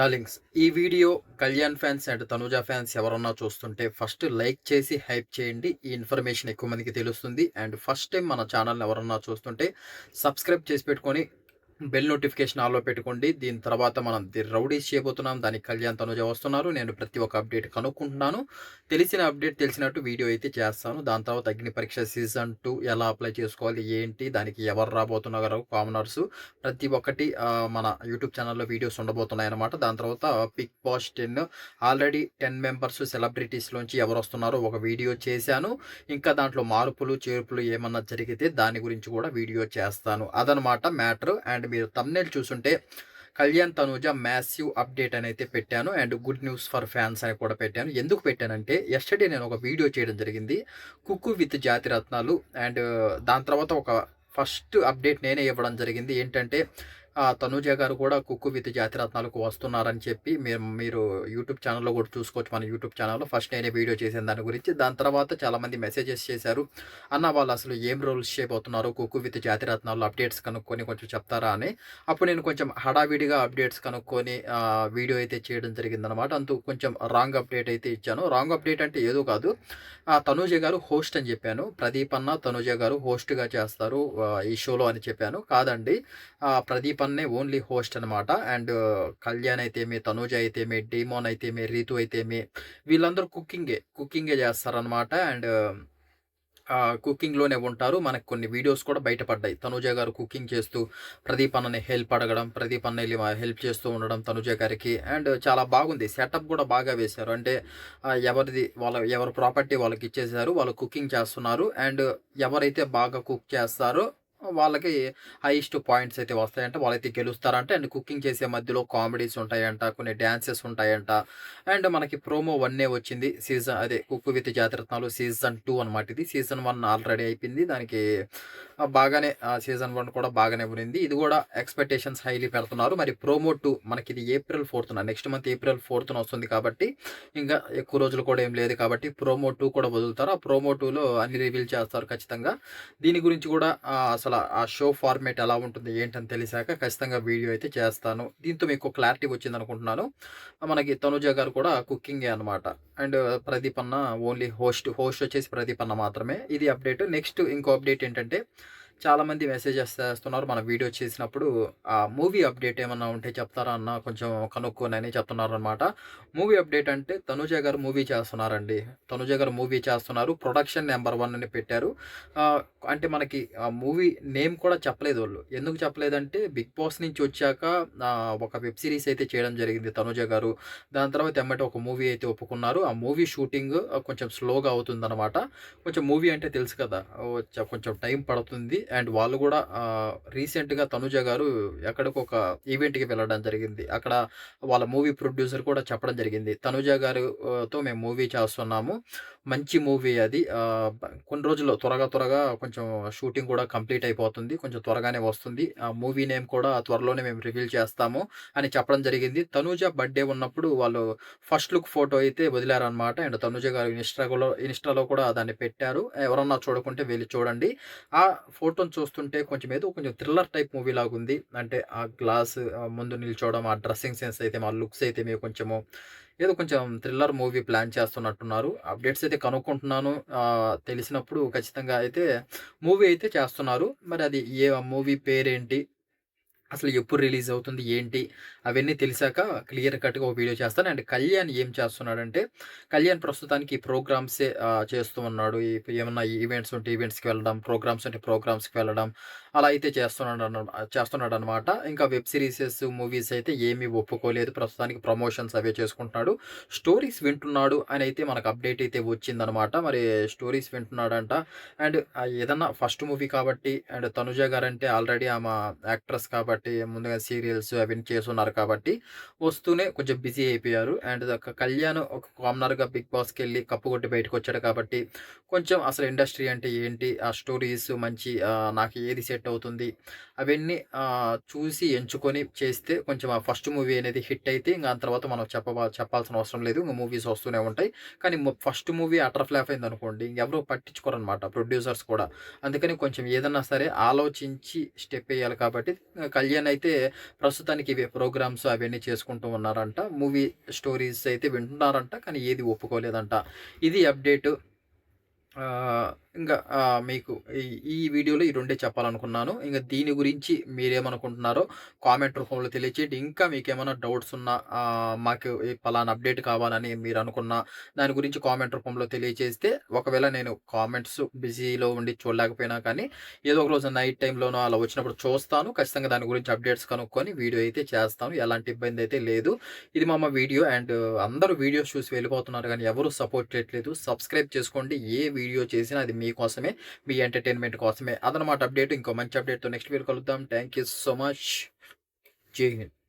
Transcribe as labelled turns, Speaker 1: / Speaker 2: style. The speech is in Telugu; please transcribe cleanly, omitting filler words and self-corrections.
Speaker 1: డార్లింగ్స్ ఈ video Kalyan fans and Tanuja fans ఎవరన్నా చూస్తుంటే ఫస్ట్ లైక్ చేసి హైప్ చేయండి. ఈ ఇన్ఫర్మేషన్ ఎక్కువ మందికి తెలుస్తుంది. అండ్ ఫస్ట్ టైం మన ఛానల్ ఎవరన్నా చూస్తుంటే సబ్స్క్రైబ్ చేసి పెట్టుకొని బెల్ నోటిఫికేషన్ ఆన్లో పెట్టుకోండి. దీని తర్వాత మనం ది రౌడీస్ చేయబోతున్నాం. దానికి కళ్యాణ్ తనుజ వస్తున్నారు. నేను ప్రతి ఒక్క అప్డేట్ కనుక్కుంటున్నాను. తెలిసిన అప్డేట్ తెలిసినట్టు వీడియో అయితే చేస్తాను. దాని తర్వాత అగ్ని పరీక్ష సీజన్ 2 ఎలా అప్లై చేసుకోవాలి, ఏంటి, దానికి ఎవరు రాబోతున్నారు, కామనర్స్, ప్రతి ఒక్కటి మన యూట్యూబ్ ఛానల్లో వీడియోస్ ఉండబోతున్నాయన్నమాట. దాని తర్వాత బిగ్ బాస్ 10 ఆల్రెడీ 10 మెంబర్స్ సెలబ్రిటీస్లోంచి ఎవరు వస్తున్నారో ఒక వీడియో చేశాను. ఇంకా దాంట్లో మార్పులు చేర్పులు ఏమన్నా జరిగితే దాని గురించి కూడా వీడియో చేస్తాను. అదనమాట మ్యాటర్. అండ్ మీరు థంబ్‌నెయిల్ చూసుంటే కళ్యాణ్ తనూజ మ్యాసివ్ అప్డేట్ అని అయితే పెట్టాను. And good news for fans అని కూడా పెట్టాను. ఎందుకు పెట్టానంటే యెస్టర్‌డే నేను ఒక వీడియో చేయడం జరిగింది. కుక్కు విత్ జాతిరత్నాలు. అండ్ దాని తర్వాత ఒక ఫస్ట్ అప్డేట్ నేనే ఇవ్వడం జరిగింది. ఏంటంటే తనూజ గారు కూడా 'కుక్కు విత్ జాతిరత్నాలకు' వస్తున్నారని చెప్పి మీరు మీరు యూట్యూబ్ ఛానల్‌లో కూడా చూసుకోవచ్చు. మన యూట్యూబ్ ఛానల్‌లో ఫస్ట్ నేనే వీడియో చేశాను దాని గురించి. దాని తర్వాత చాలామంది మెసేజెస్ చేశారు. అన్న వాళ్ళు అసలు ఏం రోల్స్ చేయబోతున్నారు 'కుక్కు విత్ జాతిరత్నాల్లో' అప్డేట్స్ కనుక్కొని కొంచెం చెప్తారా అని. అప్పుడు నేను కొంచెం హడావిడిగా అప్డేట్స్ కనుక్కొని వీడియో అయితే చేయడం జరిగిందనమాట. కొంచెం రాంగ్ అప్డేట్ అయితే ఇచ్చాను. రాంగ్ అప్డేట్ అంటే ఏదో కాదు. తనూజ గారు హోస్ట్ అని చెప్పాను. ప్రదీప్ అన్న, తనూజ గారు హోస్ట్‌గా చేస్తారు ఈ షోలో అని చెప్పాను. కాదండి. ప్రదీప్ అన్నే ఓన్లీ హోస్ట్ అనమాట. అండ్ కళ్యాణ్ అయితేమి, తనూజ అయితేమి, డీమోన్ అయితేమి, రీతు అయితేమి, వీళ్ళందరూ కుకింగే చేస్తారనమాట. అండ్ కుకింగ్‌లోనే ఉంటారు. మనకు కొన్ని వీడియోస్ కూడా బయటపడ్డాయి. తనూజ గారు కుకింగ్ చేస్తూ ప్రదీప్ అన్నని హెల్ప్ అడగడం, ప్రదీప్ అన్న ఎళ్లి హెల్ప్ చేస్తూ ఉండడం తనూజ గారికి. అండ్ చాలా బాగుంది. సెటప్ కూడా బాగా వేశారు. అంటే ఎవరి ప్రాపర్టీ వాళ్ళకిచ్చేసారు. వాళ్ళు కుకింగ్ చేస్తున్నారు. అండ్ ఎవరైతే బాగా కుక్ చేస్తారో వాళ్ళకి హైయెస్ట్ పాయింట్స్ అయితే వస్తాయంట. వాళ్ళైతే గెలుస్తారంట. అండ్ కుకింగ్ చేసే మధ్యలో కామెడీస్ ఉంటాయంట. కొన్ని డాన్సెస్ ఉంటాయంట. అండ్ మనకి ప్రోమో 1 వచ్చింది. అదే 'కుక్కు విత్ జాతిరత్నాలు' సీజన్ 2 అనమాట ఇది. సీజన్ 1 ఆల్రెడీ అయిపోయింది. దానికి బాగానే సీజన్ 1 కూడా బాగానే ఉంది. ఇది కూడా ఎక్స్‌పెక్టేషన్స్ హైలీ పెడుతున్నారు. మరి ప్రోమో 2 మనకిది ఏప్రిల్ 4థ్ నెక్స్ట్ మంత్ ఏప్రిల్ 4థ్ వస్తుంది కాబట్టి ఇంకా ఎక్కువ రోజులు కూడా ఏం లేదు కాబట్టి ప్రోమో 2 కూడా వదులుతారు. ఆ ప్రోమో 2లో అన్ని రివీల్ చేస్తారు ఖచ్చితంగా. దీని గురించి కూడా అసల ఆ షో ఫార్మాట్ ఎలా ఉంటుంది ఏంటని తెలిసాక ఖచ్చితంగా వీడియో అయితే చేస్తాను. దీంతో మీకు క్లారిటీ వచ్చిందనుకుంటున్నాను. మనకి తనుజ గారు కూడా కుకింగే అనమాట. అండ్ ప్రదీప్ అన్న ఓన్లీ హోస్ట్ వచ్చేసి ప్రదీప్ అన్న మాత్రమే. ఇది అప్డేట్. నెక్స్ట్ ఇంకో అప్డేట్ ఏంటంటే చాలామంది మెసేజెస్ చేస్తున్నారు మన వీడియో చేసినప్పుడు మూవీ అప్డేట్ ఏమన్నా ఉంటే చెప్తారా అన్న కొంచెం కనుక్కోనని చెప్తున్నారనమాట. మూవీ అప్డేట్ అంటే తనుజ గారు మూవీ చేస్తున్నారండి. తనుజ గారు మూవీ చేస్తున్నారు. ప్రొడక్షన్ నెంబర్ 1 అని పెట్టారు. ఆహ్, అంటే మనకి ఆ మూవీ నేమ్ కూడా చెప్పలేదు వాళ్ళు. ఎందుకు చెప్పలేదంటే 'బిగ్ బాస్' నుంచి వచ్చాక ఒక వెబ్ సీరీస్ అయితే చేయడం జరిగింది తనుజ గారు. దాని తర్వాత ఎమ్మటే ఒక మూవీ అయితే ఒప్పుకున్నారు. ఆ మూవీ షూటింగ్ కొంచెం స్లోగా అవుతుందనమాట. కొంచెం మూవీ అంటే తెలుసు కదా! కొంచెం టైం పడుతుంది. అండ్ వాళ్ళు గూడా రీసెంట్‌గా తనుజ గారు ఎక్కడికో ఒక ఈవెంట్‌కి వెళ్ళడం జరిగింది. అక్కడ వాళ్ళ మూవీ ప్రొడ్యూసర్ కూడా చెప్పడం జరిగింది. తనుజ గారు తో మేము మూవీ చేస్తున్నాము. మంచి మూవీ అది. కొన్ని రోజుల్లో త్వరగా కొంచెం షూటింగ్ కూడా కంప్లీట్ అయిపోతుంది. కొంచెం త్వరగానే వస్తుంది. ఆ మూవీ నేమ్ కూడా త్వరలోనే మేము రివీల్ చేస్తాము అని చెప్పడం జరిగింది. తనూజ బర్త్‌డే ఉన్నప్పుడు వాళ్ళు ఫస్ట్ లుక్ ఫోటో అయితే వదిలారనమాట. అండ్ తనుజ గారు ఇన్‌స్టాలో కూడా దాన్ని పెట్టారు. ఎవరన్నా చూడకుంటే వెళ్లి చూడండి. ఆ ఫోటోని చూస్తుంటే కొంచెం థ్రిల్లర్ టైప్ మూవీ లాగుంది. అంటే ఆ గ్లాస్ ముందు నిల్చోవడం, ఆ డ్రెస్సింగ్ సెన్స్ అయితే ఆ లుక్స్ అయితే కొంచెం థ్రిల్లర్ మూవీ ప్లాన్ చేస్తున్నట్టున్నారు. అప్డేట్స్ అయితే కనుక్కుంటున్నాను. తెలిసినప్పుడు ఖచ్చితంగా అయితే మూవీ అయితే చేస్తున్నారు. మరి అది మూవీ పేరేంటి? అసలు ఎప్పుడు రిలీజ్ అవుతుంది? ఏంటి? అవన్నీ తెలిసాక క్లియర్ కట్‌గా ఒక వీడియో చేస్తాను. అండ్ కళ్యాణ్ ఏం చేస్తున్నాడంటే, కళ్యాణ్ ప్రస్తుతానికి ప్రోగ్రామ్సే చేస్తూ ఉన్నాడు. ఏమన్నా ఈవెంట్స్ ఉంటే ఈవెంట్స్‌కి వెళ్ళడం, ప్రోగ్రామ్స్ ఉంటే ప్రోగ్రామ్స్‌కి వెళ్ళడం, అలా అయితే చేస్తున్నాడనమాట. ఇంకా వెబ్ సీరీసెస్, మూవీస్ అయితే ఏమీ ఒప్పుకోలేదు. ప్రస్తుతానికి ప్రమోషన్స్ అవే చేసుకుంటున్నాడు. స్టోరీస్ వింటున్నాడు అనైతే మనకు అప్డేట్ అయితే వచ్చిందనమాట. మరి స్టోరీస్ వింటున్నాడంట. అండ్ ఏదన్నా ఫస్ట్ మూవీ కాబట్టి అండ్ తనుజ గారంటే ఆల్రెడీ ఆమె యాక్ట్రెస్ కాబట్టి ముందుగా సీరియల్స్ అవన్నీ చేసున్నారు కాబట్టి వస్తూనే కొంచెం బిజీ అయిపోయారు. అండ్ కళ్యాణ్ ఒక కామనర్‌గా 'బిగ్ బాస్'కెళ్ళి కప్పు కొట్టి బయటకొచ్చాడు కాబట్టి కొంచెం అసలు ఇండస్ట్రీ అంటే ఏంటి? ఆ స్టోరీస్ మంచి నాకు ఏది సెట్ అవుతుంది? అవన్నీ చూసి ఎంచుకొని చేస్తే కొంచెం ఆ ఫస్ట్ మూవీ అనేది హిట్ అయితే ఇంక ఆ తర్వాత మనం చెప్పాల్సిన అవసరం లేదు. ఇంక మూవీస్ వస్తూనే ఉంటాయి. కానీ ఫస్ట్ మూవీ అటర్ ఫ్లాప్ అయిందనుకోండి ఇంకెవరు పట్టించుకోరనమాట ప్రొడ్యూసర్స్ కూడా. అందుకని కొంచెం ఏదన్నా సరే ఆలోచించి స్టెప్ ఎయ్యాలి కాబట్టి కళ్యాణ్ కళ్యాణ్ అయితే ప్రస్తుతానికి ఇవే ప్రోగ్రామ్స్ అవన్నీ చేసుకుంటూ ఉన్నారంట. మూవీ స్టోరీస్ అయితే వింటున్నారంట. కానీ ఏది ఒప్పుకోలేదంట. ఇది అప్డేటు. ఇంగా మీకు ఈ ఈ వీడియోలో ఈ రెండే చెప్పాలనుకున్నాను. ఇంక దీని గురించి మీరేమనుకుంటున్నారో కామెంట్ రూపంలో తెలియచేయండి. ఇంకా మీకేమైనా డౌట్స్ ఉన్నా మాకు ఈ పలానా అప్డేట్ కావాలని మీరనుకున్నా దాని గురించి కామెంట్ రూపంలో తెలియచేస్తే ఒకవేళ నేను కామెంట్స్ బిజీలో ఉండి చూడలేకపోయినా కానీ ఏదో ఒక రోజు నైట్ టైమ్‌లోనో అలా వచ్చినప్పుడు చూస్తాను. ఖచ్చితంగా దాని గురించి అప్డేట్స్ కనుక్కొని వీడియో అయితే చేస్తాను. ఎలాంటి ఇబ్బందయితే లేదు. ఇది మా వీడియో అండ్ అందరూ వీడియోస్ చూసి వెళ్ళిపోతున్నారు గానీ ఎవరు సపోర్ట్ చేయట్లేదు. సబ్స్క్రైబ్ చేసుకోండి. ఏ వీడియో చేసినా అది మీకోసమే, మీ ఎంటర్‌టైన్‌మెంట్ కోసమే. అదనమాట అప్డేట్. ఇంకో మంచి అప్డేట్‌తో నెక్స్ట్ వీడియో కలుద్దాం. Thank you so much. జై హింద్.